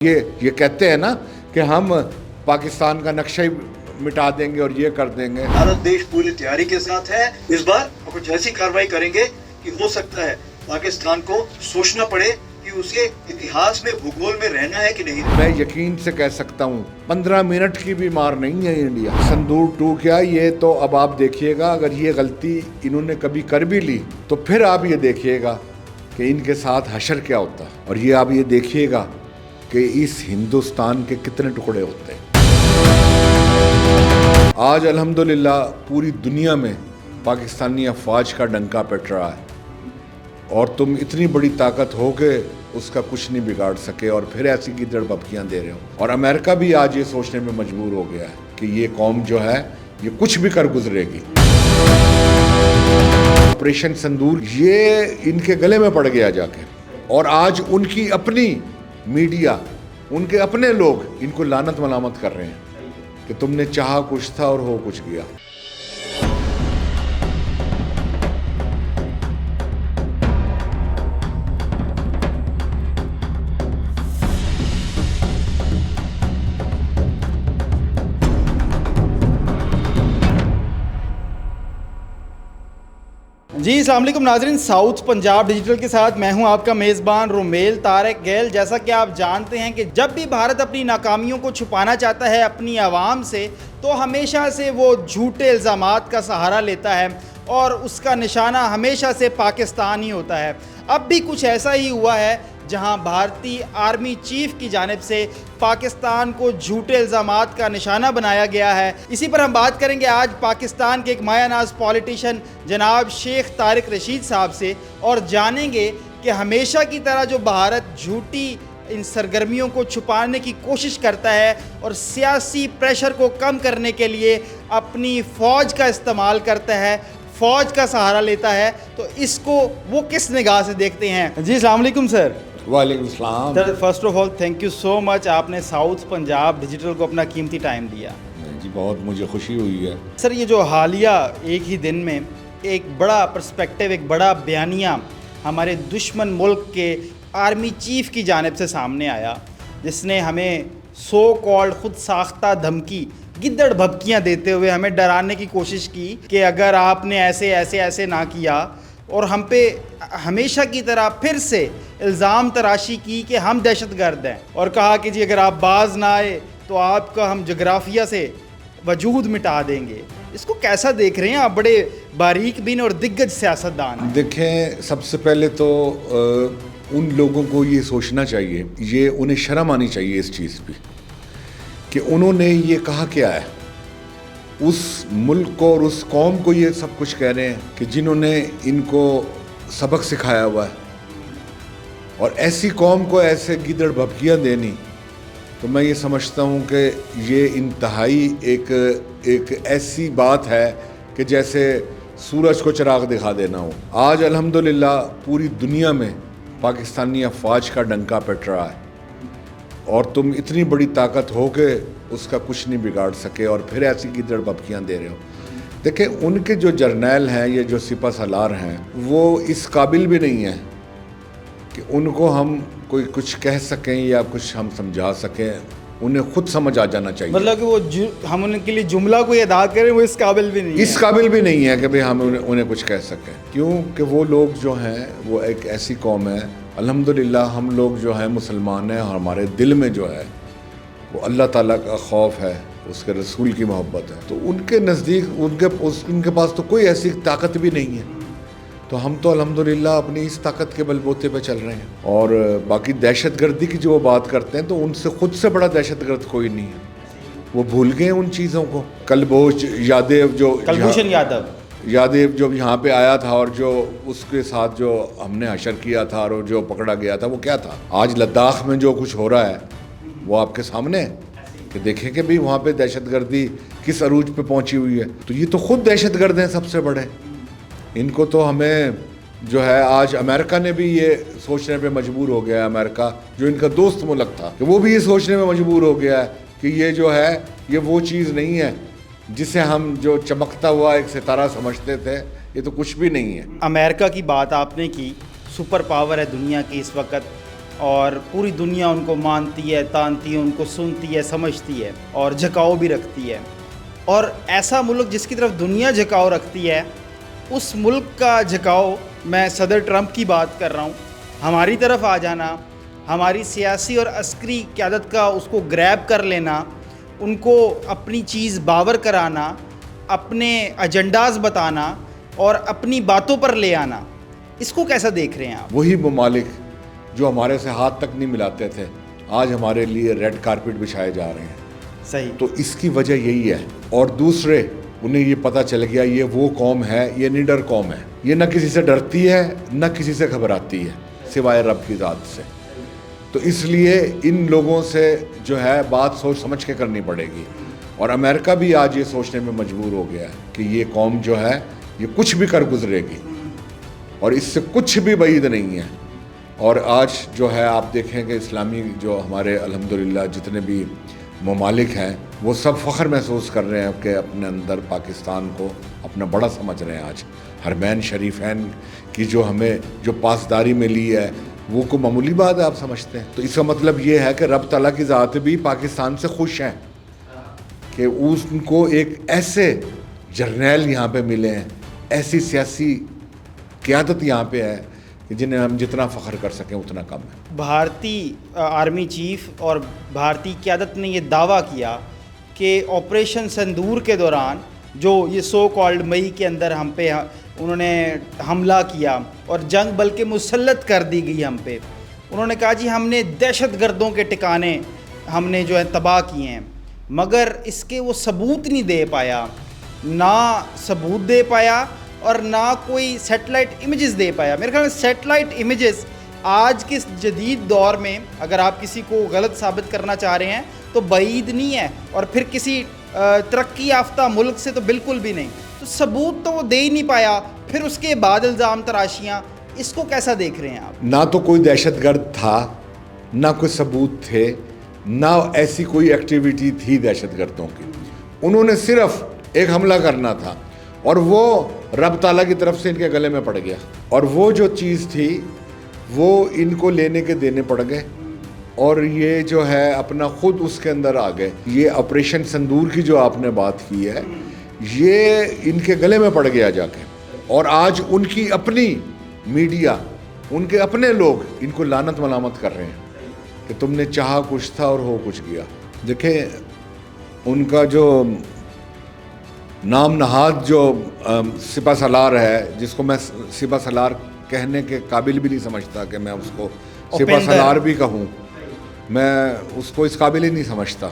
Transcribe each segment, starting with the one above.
یہ کہتے ہیں نا کہ ہم پاکستان کا نقشہ ہی مٹا دیں گے اور یہ کر دیں گے. بھارت دیش پوری تیاری کے ساتھ ہے. اس بار کچھ ایسی کارروائی کریں گے کہ ہو سکتا ہے پاکستان کو سوچنا پڑے کہ اس کے اتہاس میں بھگول میں رہنا ہے کہ نہیں. میں یقین سے کہہ سکتا ہوں 15 منٹ کی بھی مار نہیں ہے انڈیا. سندور 2 کیا یہ تو اب آپ دیکھیے گا، اگر یہ غلطی انہوں نے کبھی کر بھی لی تو پھر آپ یہ دیکھیے گا کہ ان کے ساتھ حشر کیا ہوتا ہے، اور یہ آپ یہ دیکھیے گا کہ اس ہندوستان کے کتنے ٹکڑے ہوتے ہیں. آج الحمدللہ پوری دنیا میں پاکستانی افواج کا ڈنکا پٹ رہا ہے، اور تم اتنی بڑی طاقت ہو کے اس کا کچھ نہیں بگاڑ سکے، اور پھر ایسی گیدڑ بھبکیاں دے رہے ہو. اور امریکہ بھی آج یہ سوچنے میں مجبور ہو گیا ہے کہ یہ قوم جو ہے یہ کچھ بھی کر گزرے گی. آپریشن سندور یہ ان کے گلے میں پڑ گیا جا کے، اور آج ان کی اپنی میڈیا، ان کے اپنے لوگ ان کو لعنت ملامت کر رہے ہیں کہ تم نے چاہا کچھ تھا اور ہو کچھ گیا. جی السلام علیکم ناظرین، ساؤتھ پنجاب ڈیجیٹل کے ساتھ میں ہوں آپ کا میزبان رومیل طارق گیل. جیسا کہ آپ جانتے ہیں کہ جب بھی بھارت اپنی ناکامیوں کو چھپانا چاہتا ہے اپنی عوام سے، تو ہمیشہ سے وہ جھوٹے الزامات کا سہارا لیتا ہے، اور اس کا نشانہ ہمیشہ سے پاکستان ہی ہوتا ہے. اب بھی کچھ ایسا ہی ہوا ہے جہاں بھارتی آرمی چیف کی جانب سے پاکستان کو جھوٹے الزامات کا نشانہ بنایا گیا ہے. اسی پر ہم بات کریں گے آج پاکستان کے ایک مایہ ناز پولیٹیشین جناب شیخ طارق رشید صاحب سے، اور جانیں گے کہ ہمیشہ کی طرح جو بھارت جھوٹی ان سرگرمیوں کو چھپانے کی کوشش کرتا ہے اور سیاسی پریشر کو کم کرنے کے لیے اپنی فوج کا استعمال کرتا ہے، فوج کا سہارا لیتا ہے، تو اس کو وہ کس نگاہ سے دیکھتے ہیں. جی السلام علیکم سر. وعلیکم السلام. Sir first of all thank you so much, آپ نے ساؤتھ پنجاب ڈیجیٹل کو اپنا قیمتی ٹائم دیا. جی بہت مجھے خوشی ہوئی ہے. سر یہ جو حالیہ ایک ہی دن میں ایک بڑا پرسپیکٹیو، ایک بڑا بیانیہ ہمارے دشمن ملک کے آرمی چیف کی جانب سے سامنے آیا، جس نے ہمیں سو کالڈ خود ساختہ دھمکی، گدڑ بھبکیاں دیتے ہوئے ہمیں ڈرانے کی کوشش کی کہ اگر آپ نے ایسے نہ کیا، اور ہم پہ ہمیشہ کی طرح پھر سے الزام تراشی کی کہ ہم دہشت گرد ہیں، اور کہا کہ جی اگر آپ باز نہ آئے تو آپ کا ہم جغرافیہ سے وجود مٹا دیں گے. اس کو کیسا دیکھ رہے ہیں آپ، بڑے باریک بین اور دگج سیاستدان ہیں؟ دیکھیں، سب سے پہلے تو ان لوگوں کو یہ سوچنا چاہیے، یہ انہیں شرم آنی چاہیے اس چیز پہ کہ انہوں نے یہ کہا کیا ہے. اس ملک کو اور اس قوم کو یہ سب کچھ کہہ رہے ہیں کہ جنہوں نے ان کو سبق سکھایا ہوا ہے، اور ایسی قوم کو ایسے گیدڑ بھبکیاں دینی، تو میں یہ سمجھتا ہوں کہ یہ انتہائی ایک ایسی بات ہے کہ جیسے سورج کو چراغ دکھا دینا ہو. آج الحمدللہ پوری دنیا میں پاکستانی افواج کا ڈنکا پٹ رہا ہے، اور تم اتنی بڑی طاقت ہو کے اس کا کچھ نہیں بگاڑ سکے، اور پھر ایسی گیدڑ بھبکیاں دے رہے ہو. دیکھیں، ان کے جو جرنیل ہیں، یہ جو سپہ سالار ہیں، وہ اس قابل بھی نہیں ہیں کہ ان کو ہم کوئی کچھ کہہ سکیں یا کچھ ہم سمجھا سکیں. انہیں خود سمجھ آ جانا چاہیے. مطلب کہ وہ ہم ان کے لیے جملہ کوئی ادا کریں، وہ اس قابل بھی نہیں ہے. اس قابل بھی نہیں ہے کہ بھئی ہم انہیں کچھ کہہ سکیں. کیوں کہ وہ لوگ جو ہیں وہ ایک ایسی قوم ہے، الحمدللہ ہم لوگ جو ہیں مسلمان ہیں، اور ہمارے دل میں جو ہے وہ اللہ تعالیٰ کا خوف ہے، اس کے رسول کی محبت ہے. تو ان کے نزدیک ان کے پاس تو کوئی ایسی طاقت بھی نہیں ہے. تو ہم تو الحمدللہ اپنی اس طاقت کے بل بوتے پہ چل رہے ہیں. اور باقی دہشت گردی کی جو وہ بات کرتے ہیں، تو ان سے خود سے بڑا دہشت گرد کوئی نہیں ہے. وہ بھول گئے ان چیزوں کو. کلبھوش یادیو جو یہاں پہ آیا تھا، اور جو اس کے ساتھ جو ہم نے حشر کیا تھا اور جو پکڑا گیا تھا، وہ کیا تھا؟ آج لداخ میں جو کچھ ہو رہا ہے وہ آپ کے سامنے ہے کہ دیکھیں کہ بھی وہاں پہ دہشت گردی کس عروج پہ پہنچی ہوئی ہے. تو یہ تو خود دہشت گرد ہیں سب سے بڑے. ان کو تو ہمیں جو ہے آج امریکہ نے بھی یہ سوچنے پہ مجبور ہو گیا ہے، امریکہ جو ان کا دوست ملک تھا، کہ وہ بھی یہ سوچنے میں مجبور ہو گیا ہے کہ یہ جو ہے یہ وہ چیز نہیں ہے جسے ہم جو چمکتا ہوا ایک ستارہ سمجھتے تھے. یہ تو کچھ بھی نہیں ہے. امریکہ کی بات آپ نے کی، سپر پاور ہے دنیا کی اس وقت، اور پوری دنیا ان کو مانتی ہے، تانتی ہے، ان کو سنتی ہے، سمجھتی ہے اور جھکاؤ بھی رکھتی ہے. اور ایسا ملک جس کی طرف دنیا جھکاؤ رکھتی ہے، اس ملک کا جھکاؤ، میں صدر ٹرمپ کی بات کر رہا ہوں، ہماری طرف آ جانا، ہماری سیاسی اور عسکری قیادت کا اس کو گریب کر لینا، ان کو اپنی چیز باور کرانا، اپنے ایجنڈاز بتانا اور اپنی باتوں پر لے آنا، اس کو کیسا دیکھ رہے ہیں آپ؟ وہی ممالک جو ہمارے سے ہاتھ تک نہیں ملاتے تھے آج ہمارے لیے ریڈ کارپٹ بچھائے جا رہے ہیں. صحیح. تو اس کی وجہ یہی ہے. اور دوسرے انہیں یہ پتہ چل گیا یہ وہ قوم ہے، یہ نڈر قوم ہے، یہ نہ کسی سے ڈرتی ہے نہ کسی سے گھبراتی ہے سوائے رب کی ذات سے. تو اس لیے ان لوگوں سے جو ہے بات سوچ سمجھ کے کرنی پڑے گی. اور امریکہ بھی آج یہ سوچنے میں مجبور ہو گیا ہے کہ یہ قوم جو ہے یہ کچھ بھی کر گزرے گی اور اس سے کچھ بھی بعید نہیں ہے. اور آج جو ہے آپ دیکھیں کہ اسلامی جو ہمارے الحمدللہ جتنے بھی ممالک ہیں وہ سب فخر محسوس کر رہے ہیں کہ اپنے اندر پاکستان کو اپنا بڑا سمجھ رہے ہیں. آج حرمین شریفین کی جو ہمیں جو پاسداری ملی ہے وہ کوئی معمولی بات ہے آپ سمجھتے ہیں؟ تو اس کا مطلب یہ ہے کہ رب تعالیٰ کی ذات بھی پاکستان سے خوش ہیں کہ ان کو ایک ایسے جرنیل یہاں پہ ملے ہیں، ایسی سیاسی قیادت یہاں پہ ہے کہ جنہیں ہم جتنا فخر کر سکیں اتنا کم ہے. بھارتی آرمی چیف اور بھارتی قیادت نے یہ دعویٰ کیا کہ آپریشن سندور کے دوران جو یہ سو کالڈ مئی کے اندر ہم پہ انہوں نے حملہ کیا اور جنگ بلکہ مسلط کر دی گئی ہم پہ. انہوں نے کہا جی ہم نے دہشت گردوں کے ٹھکانے ہم نے جو ہے تباہ کیے ہیں، مگر اس کے وہ ثبوت نہیں دے پایا، نہ ثبوت دے پایا اور نہ کوئی سیٹلائٹ امیجز دے پایا. میرے خیال میں سیٹلائٹ امیجز آج کے جدید دور میں اگر آپ کسی کو غلط ثابت کرنا چاہ رہے ہیں تو بعید نہیں ہے، اور پھر کسی ترقی یافتہ ملک سے تو بالکل بھی نہیں. تو ثبوت تو وہ دے ہی نہیں پایا، پھر اس کے بعد الزام تراشیاں، اس کو کیسا دیکھ رہے ہیں آپ؟ نہ تو کوئی دہشت گرد تھا، نہ کوئی ثبوت تھے، نہ ایسی کوئی ایکٹیویٹی تھی دہشت گردوں کی. انہوں نے صرف ایک حملہ کرنا تھا اور وہ رب تعالیٰ کی طرف سے ان کے گلے میں پڑ گیا، اور وہ جو چیز تھی وہ ان کو لینے کے دینے پڑ گئے اور یہ جو ہے اپنا خود اس کے اندر آ گئے. یہ آپریشن سندور کی جو آپ نے بات کی ہے یہ ان کے گلے میں پڑ گیا جا کے، اور آج ان کی اپنی میڈیا، ان کے اپنے لوگ ان کو لعنت ملامت کر رہے ہیں کہ تم نے چاہا کچھ تھا اور ہو کچھ گیا. دیکھیں ان کا جو نام نہاد جو سپہ سالار ہے، جس کو میں سپہ سالار کہنے کے قابل بھی نہیں سمجھتا کہ میں اس کو سپہ سالار بھی کہوں، میں اس کو اس قابل ہی نہیں سمجھتا.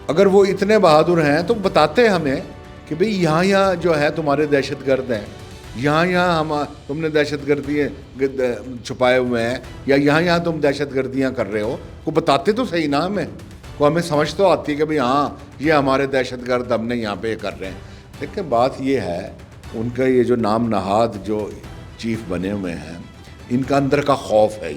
اگر وہ اتنے بہادر ہیں تو بتاتے ہمیں کہ بھئی یہاں جو ہے تمہارے دہشت گرد ہیں، یہاں تم نے دہشت گردی چھپائے ہوئے ہیں، یا یہاں تم دہشت گردیاں کر رہے ہو، کو بتاتے تو صحیح نا ہمیں سمجھ تو آتی ہے کہ بھئی ہاں یہ ہمارے دہشت گرد ہم نے یہاں پہ کر رہے ہیں. لیکن بات یہ ہے ان کا یہ جو نام نہاد جو چیف بنے ہوئے ہیں ان کا اندر کا خوف ہے،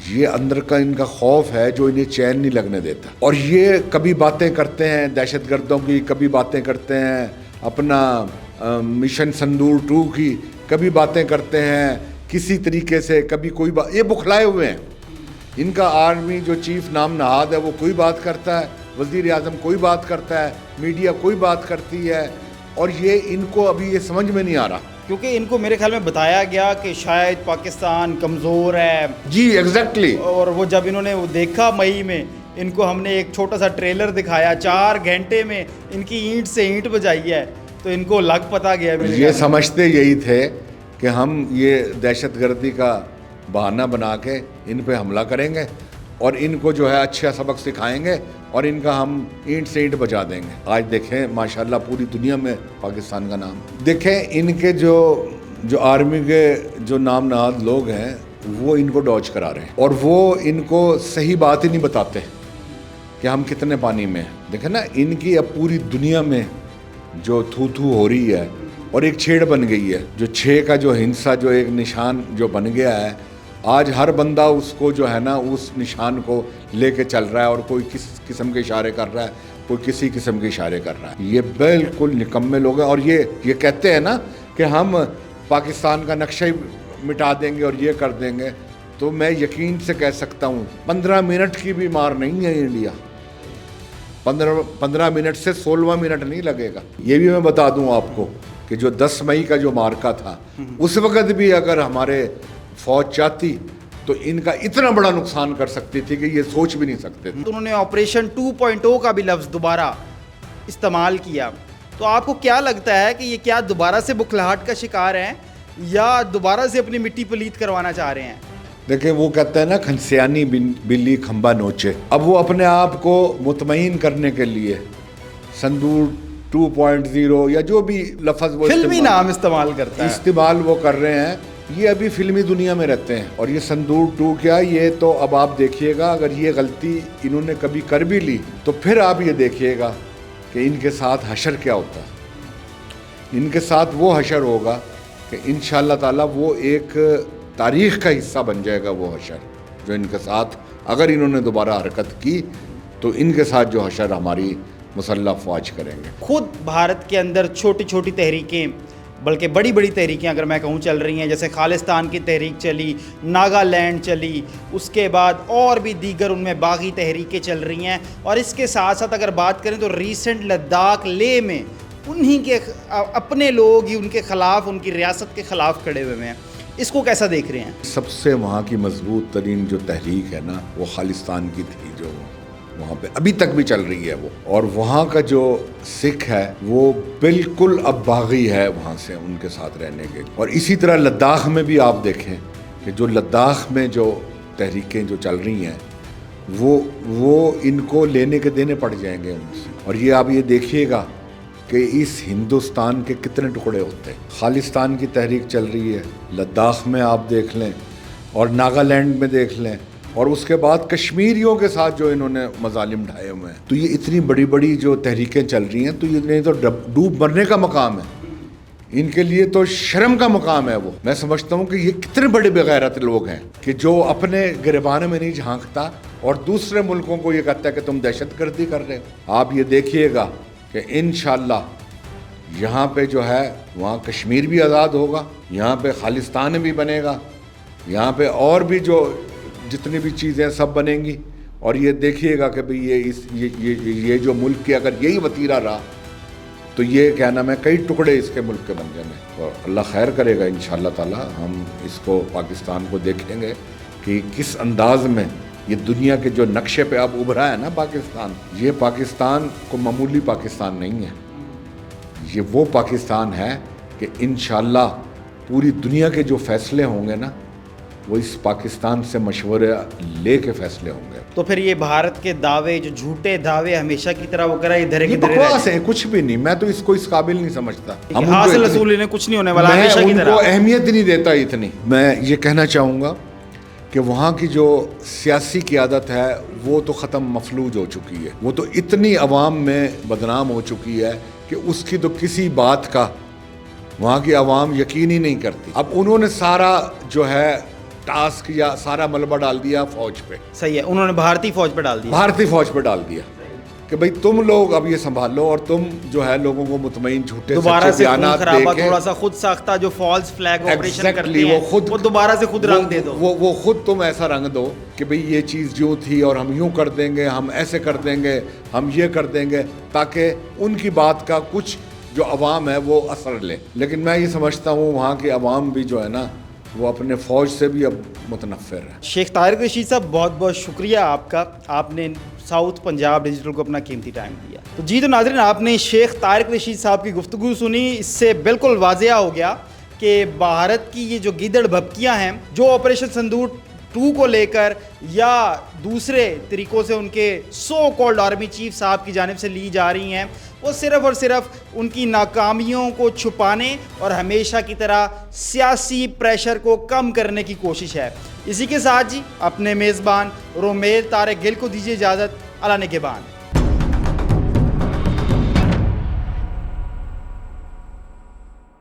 یہ اندر کا ان کا خوف ہے جو انہیں چین نہیں لگنے دیتا. اور یہ کبھی باتیں کرتے ہیں دہشت گردوں کی، کبھی باتیں کرتے ہیں اپنا مشن سندور 2 کی، کبھی باتیں کرتے ہیں کسی طریقے سے، کبھی کوئی یہ بکھلائے ہوئے ہیں. ان کا آرمی جو چیف نام نہاد ہے وہ کوئی بات کرتا ہے، وزیر اعظم کوئی بات کرتا ہے، میڈیا کوئی بات کرتی ہے، اور یہ ان کو ابھی یہ سمجھ میں نہیں آ رہا. کیونکہ ان کو میرے خیال میں بتایا گیا کہ شاید پاکستان کمزور ہے. جی ایگزیکٹلی. اور وہ جب انہوں نے وہ دیکھا مئی میں، ان کو ہم نے ایک چھوٹا سا ٹریلر دکھایا، 4 گھنٹے میں ان کی اینٹ سے اینٹ بجائی ہے، تو ان کو لگ پتا گیا. یہ سمجھتے یہی تھے کہ ہم یہ دہشت گردی کا بہانہ بنا کے ان پہ حملہ کریں گے اور ان کو جو ہے اچھا سبق سکھائیں گے اور ان کا ہم اینٹ سے اینٹ بجا دیں گے. آج دیکھیں ماشاءاللہ پوری دنیا میں پاکستان کا نام. دیکھیں ان کے جو آرمی کے جو نام نہاد لوگ ہیں وہ ان کو ڈاج کرا رہے ہیں اور وہ ان کو صحیح بات ہی نہیں بتاتے کہ ہم کتنے پانی میں ہیں. دیکھیں نا ان کی اب پوری دنیا میں جو تھو ہو رہی ہے اور ایک چھیڑ بن گئی ہے، جو 6 کا جو ہنسا جو ایک نشان جو بن گیا ہے، آج ہر بندہ اس کو جو ہے نا اس نشان کو لے کے چل رہا ہے اور کوئی کس قسم کے اشارے کر رہا ہے، کوئی کسی قسم کے اشارے کر رہا ہے. یہ بالکل نکمے لوگ ہیں اور یہ کہتے ہیں نا کہ ہم پاکستان کا نقشہ ہی مٹا دیں گے اور یہ کر دیں گے. تو میں یقین سے کہہ سکتا ہوں 15 منٹ کی بھی مار نہیں ہے انڈیا. 15 منٹ سے 16واں منٹ نہیں لگے گا. یہ بھی میں بتا دوں آپ کو کہ جو 10 مئی کا جو مارکا تھا اس وقت بھی اگر ہمارے فوج چاہتی تو ان کا اتنا بڑا نقصان کر سکتی تھی کہ یہ سوچ بھی نہیں سکتے تھے. انہوں نے آپریشن 2.0 کا بھی لفظ دوبارہ استعمال کیا. تو آپ کو کیا لگتا ہے کہ یہ کیا دوبارہ سے بکھلاہٹ کا شکار ہیں یا دوبارہ سے اپنی مٹی پلیت کروانا چاہ رہے ہیں؟ دیکھیں وہ کہتے ہیں نا کھنسیانی بلی کھمبا نوچے. اب وہ اپنے آپ کو مطمئن کرنے کے لیے سندور 2.0 یا جو بھی لفظ وہ فلمی نام استعمال کرتا ہے استعمال وہ کر رہے ہیں. یہ ابھی فلمی دنیا میں رہتے ہیں. اور یہ سندور 2 کیا یہ تو اب آپ دیکھیے گا اگر یہ غلطی انہوں نے کبھی کر بھی لی تو پھر آپ یہ دیکھیے گا کہ ان کے ساتھ حشر کیا ہوتا ہے. ان کے ساتھ وہ حشر ہوگا کہ انشاءاللہ تعالی وہ ایک تاریخ کا حصہ بن جائے گا. وہ حشر جو ان کے ساتھ اگر انہوں نے دوبارہ حرکت کی تو ان کے ساتھ جو حشر ہماری مسلح افواج کریں گے. خود بھارت کے اندر چھوٹی چھوٹی تحریکیں بلکہ بڑی بڑی تحریکیں اگر میں کہوں چل رہی ہیں. جیسے خالستان کی تحریک چلی, ناگالینڈ چلی, اس کے بعد اور بھی دیگر ان میں باغی تحریکیں چل رہی ہیں. اور اس کے ساتھ ساتھ اگر بات کریں تو ریسنٹ لداخ لے میں انہی کے اپنے لوگ ہی ان کے خلاف, ان کی ریاست کے خلاف کھڑے ہوئے ہیں. اس کو کیسا دیکھ رہے ہیں؟ سب سے وہاں کی مضبوط ترین جو تحریک ہے نا وہ خالستان کی تھی جو وہاں پہ ابھی تک بھی چل رہی ہے وہ. اور وہاں کا جو سکھ ہے وہ بالکل اب باغی ہے وہاں سے ان کے ساتھ رہنے کے. اور اسی طرح لداخ میں بھی آپ دیکھیں کہ جو لداخ میں جو تحریکیں جو چل رہی ہیں وہ ان کو لینے کے دینے پڑ جائیں گے ان سے. اور یہ آپ یہ دیکھیے گا کہ اس ہندوستان کے کتنے ٹکڑے ہوتے ہیں. خالستان کی تحریک چل رہی ہے, لداخ میں آپ دیکھ لیں اور ناگالینڈ میں دیکھ لیں, اور اس کے بعد کشمیریوں کے ساتھ جو انہوں نے مظالم ڈھائے ہوئے ہیں. تو یہ اتنی بڑی بڑی جو تحریکیں چل رہی ہیں تو یہ تو ڈوب مرنے کا مقام ہے. ان کے لیے تو شرم کا مقام ہے وہ. میں سمجھتا ہوں کہ یہ کتنے بڑے بغیرت لوگ ہیں کہ جو اپنے گریبان میں نہیں جھانکتا اور دوسرے ملکوں کو یہ کہتا ہے کہ تم دہشت گردی کر رہے ہو. آپ یہ دیکھیے گا کہ انشاءاللہ یہاں پہ جو ہے وہاں کشمیر بھی آزاد ہوگا, یہاں پہ خالستان بھی بنے گا, یہاں پہ اور بھی جو جتنی بھی چیزیں سب بنیں گی. اور یہ دیکھیے گا کہ بھئی یہ جو ملک کے اگر یہی وتیرہ رہا تو یہ کیا نام ہے کئی ٹکڑے اس کے ملک کے بن جائیں گے. اور اللہ خیر کرے گا انشاءاللہ تعالی. ہم اس کو پاکستان کو دیکھیں گے کہ کس انداز میں یہ دنیا کے جو نقشے پہ اب ابھرا ہے نا پاکستان, یہ پاکستان کو معمولی پاکستان نہیں ہے. یہ وہ پاکستان ہے کہ انشاءاللہ پوری دنیا کے جو فیصلے ہوں گے نا وہ اس پاکستان سے مشورہ لے کے فیصلے ہوں گے. تو پھر یہ بھارت کے دعوے جو جھوٹے دعوے ہمیشہ کی طرح وہ کرا ادھر یہ بکواس ہے, کچھ بھی نہیں. میں تو اس کو اس قابل نہیں سمجھتا. حاصل رسول انہیں کچھ نہیں ہونے والا, میں ہمیشہ کی ان طرح کو اہمیت نہیں دیتا اتنی. میں یہ کہنا چاہوں گا کہ وہاں کی جو سیاسی قیادت ہے وہ تو ختم مفلوج ہو چکی ہے. وہ تو اتنی عوام میں بدنام ہو چکی ہے کہ اس کی تو کسی بات کا وہاں کی عوام یقین ہی نہیں کرتی. اب انہوں نے سارا جو ہے ٹاسک یا سارا ملبہ ڈال دیا فوج پہ. صحیح ہے, انہوں نے بھارتی فوج پہ ڈال دیا. بھارتی فوج پہ ڈال دیا کہ بھئی تم لوگ اب یہ سنبھال لو اور تم جو ہے لوگوں کو مطمئن جھوٹے دوبارہ سچے سے خون بیانات دے خرابہ کے تھوڑا سا خود ساختہ جو فالس فلیگ آپریشن کرتے ہیں وہ دوبارہ سے خود رنگ دے دو. وہ خود تم ایسا رنگ دو کہ بھئی یہ چیز یوں تھی اور ہم یوں کر دیں گے, ہم ایسے کر دیں گے, ہم یہ کر دیں گے, تاکہ ان کی بات کا کچھ جو عوام ہے وہ اثر لے. لیکن میں یہ سمجھتا ہوں وہاں کی عوام بھی جو ہے نا وہ اپنے فوج سے بھی اب متنفر ہے. شیخ طارق رشید صاحب بہت بہت شکریہ آپ کا, آپ نے ساؤتھ پنجاب ڈیجیٹل کو اپنا قیمتی ٹائم دیا. تو جی تو ناظرین آپ نے شیخ طارق رشید صاحب کی گفتگو سنی. اس سے بالکل واضح ہو گیا کہ بھارت کی یہ جو گیدڑ بھبکیاں ہیں جو آپریشن سندور 2 کو لے کر یا دوسرے طریقوں سے ان کے سو کالڈ آرمی چیف صاحب کی جانب سے لی جا رہی ہیں وہ صرف اور صرف ان کی ناکامیوں کو چھپانے اور ہمیشہ کی طرح سیاسی پریشر کو کم کرنے کی کوشش ہے. اسی کے ساتھ جی اپنے میزبان رومیل طارق گل کو دیجیے اجازت. اللہ نگہبان.